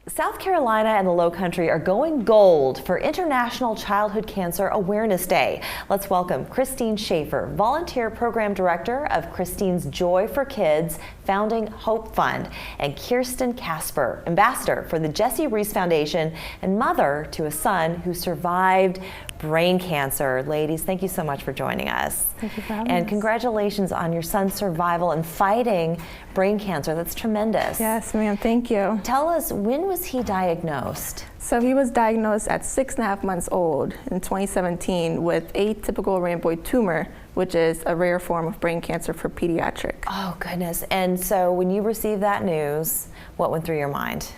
South Carolina and the Lowcountry are going gold for International Childhood Cancer Awareness Day. Let's welcome Kristine Schaffer, Volunteer Program Director of Kristine's Joy for Kids Founding Hope Fund, and Kristine Schaffer, Ambassador for the Jesse Reese Foundation and mother to a son who survived brain cancer. Ladies, thank you so much for joining us. Thank you for having us. And congratulations on your son's survival and fighting brain cancer. That's tremendous. Yes, ma'am, thank you. Tell us, when was he diagnosed? So he was diagnosed at 6.5 months old in 2017 with atypical rhamnoid tumor, which is a rare form of brain cancer for pediatric. Oh goodness. And so when you received that news, what went through your mind?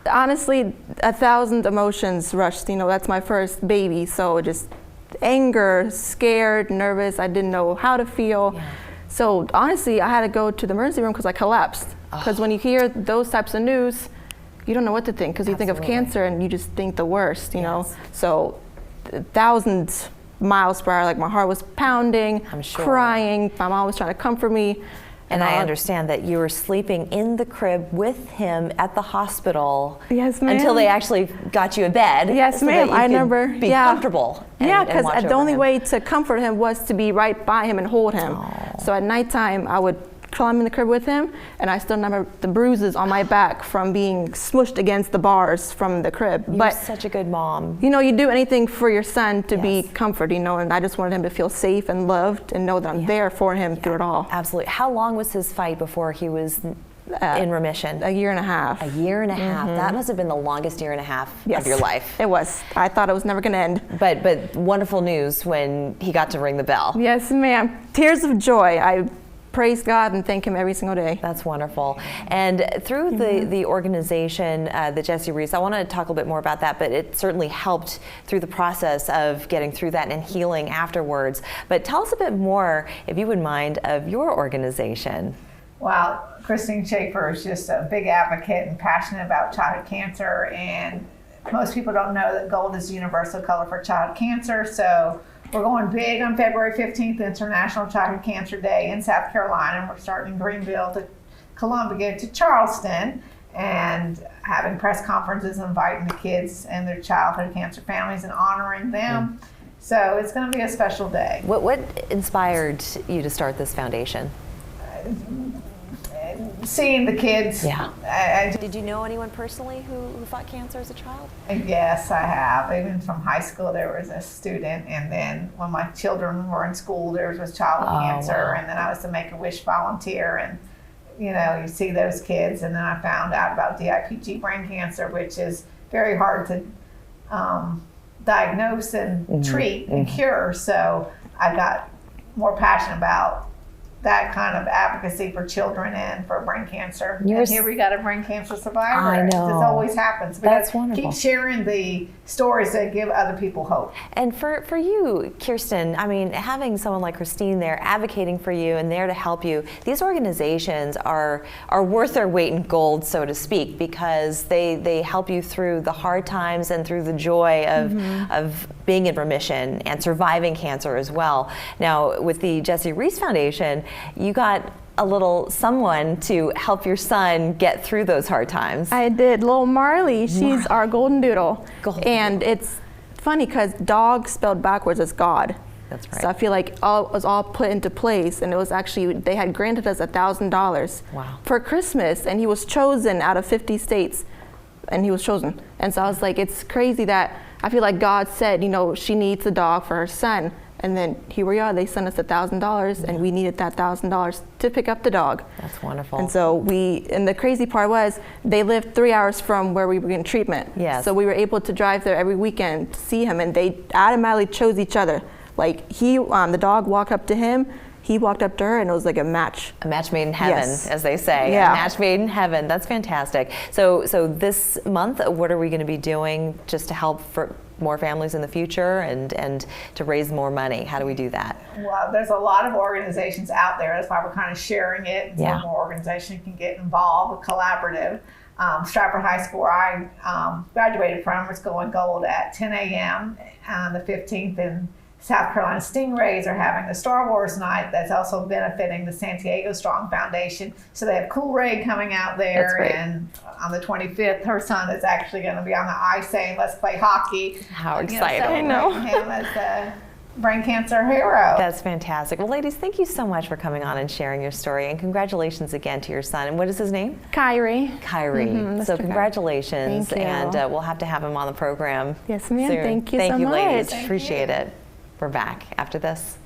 Honestly, 1,000 emotions rushed. You know, that's my first baby, so just anger, scared, nervous. I didn't know how to feel. Yeah. So honestly, I had to go to the emergency room because I collapsed. Because when you hear those types of news, you don't know what to think, because you think of cancer and you just think the worst, you know. So 1,000 miles per hour, like my heart was pounding, I'm sure. crying. My mom was trying to comfort me. And I understand that you were sleeping in the crib with him at the hospital. Yes, ma'am. Until they actually got you a bed. Yes, so ma'am. that you I could remember. Be comfortable. Yeah, because the only him. way to comfort him was to be right by him and hold him. Oh. So at nighttime, I would climb in the crib with him, and I still remember the bruises on my back from being smushed against the bars from the crib. You're such a good mom. You know, you do anything for your son to be Yes. comforted, you know, and I just wanted him to feel safe and loved and know that I'm there for him through it all. Absolutely. How long was his fight before he was in remission? A year and a half. A year and a half. That must have been the longest year and a half of your life. It was. I thought it was never going to end. But wonderful news when he got to ring the bell. Yes, ma'am. Tears of joy. I praise God and thank him every single day. That's wonderful. And through the organization, the Jesse Reese, I want to talk a little bit more about that, but it certainly helped through the process of getting through that and healing afterwards. But tell us a bit more, if you would mind, of your organization. Well, Kristine Schaffer is just a big advocate and passionate about childhood cancer, and most people don't know that gold is the universal color for childhood cancer. So we're going big on February 15th, International Childhood Cancer Day in South Carolina, and we're starting in Greenville to Columbia to Charleston, and having press conferences, inviting the kids and their childhood cancer families and honoring them. So it's going to be a special day. What inspired you to start this foundation? Seeing the kids. Yeah. Did you know anyone personally who fought cancer as a child? Yes, I have. Even from high school, there was a student, and then when my children were in school, there was childhood cancer, wow. and then I was a Make-A-Wish volunteer, and you know, you see those kids, and then I found out about DIPG brain cancer, which is very hard to diagnose and treat and cure. So I got more passionate about that kind of advocacy for children and for brain cancer. And here we got a brain cancer survivor. I know. This always happens. We That's gotta wonderful. keep sharing the stories that give other people hope. And for you, Kristine, I mean, having someone like Kristine there advocating for you and there to help you, these organizations are worth their weight in gold, so to speak, because they help you through the hard times and through the joy of being in remission and surviving cancer as well. Now, with the Jesse Reese Foundation, you got a little someone to help your son get through those hard times. I did. Little Marley, she's our golden doodle. And it's funny because dog spelled backwards is God. That's right. So I feel like it was all put into place, and it was actually, they had granted us $1,000 for Christmas, and he was chosen out of 50 states, and he was chosen. And so I was like, it's crazy that I feel like God said, you know, she needs a dog for her son. And then here we are, they sent us $1,000, and we needed that $1,000 to pick up the dog. That's wonderful. And so and the crazy part was, they lived 3 hours from where we were getting treatment. Yes. So we were able to drive there every weekend to see him, and they automatically chose each other. Like the dog walked up to him, he walked up to her, and it was like a match. A match made in heaven, as they say. Yeah. A match made in heaven. That's fantastic. So this month, what are we going to be doing just to help for more families in the future and to raise more money? How do we do that? Well, there's a lot of organizations out there. That's why we're kind of sharing it. So more organizations can get involved, collaborative. Stratford High School, where I graduated from, is going gold at 10 a.m. on the 15th, and South Carolina Stingrays are having the Star Wars night that's also benefiting the Santiago Strong Foundation. So they have Cool Ray coming out there, and on the 25th, her son is actually going to be on the ice saying, "Let's play hockey." How exciting. I know. Him as the brain cancer hero. That's fantastic. Well, ladies, thank you so much for coming on and sharing your story, and congratulations again to your son. And what is his name? Kyrie. Kyrie. So congratulations. Thank you. And we'll have to have him on the program. Yes, ma'am. soon. Thank you Thank so you, ladies. much. Appreciate it. We're back after this.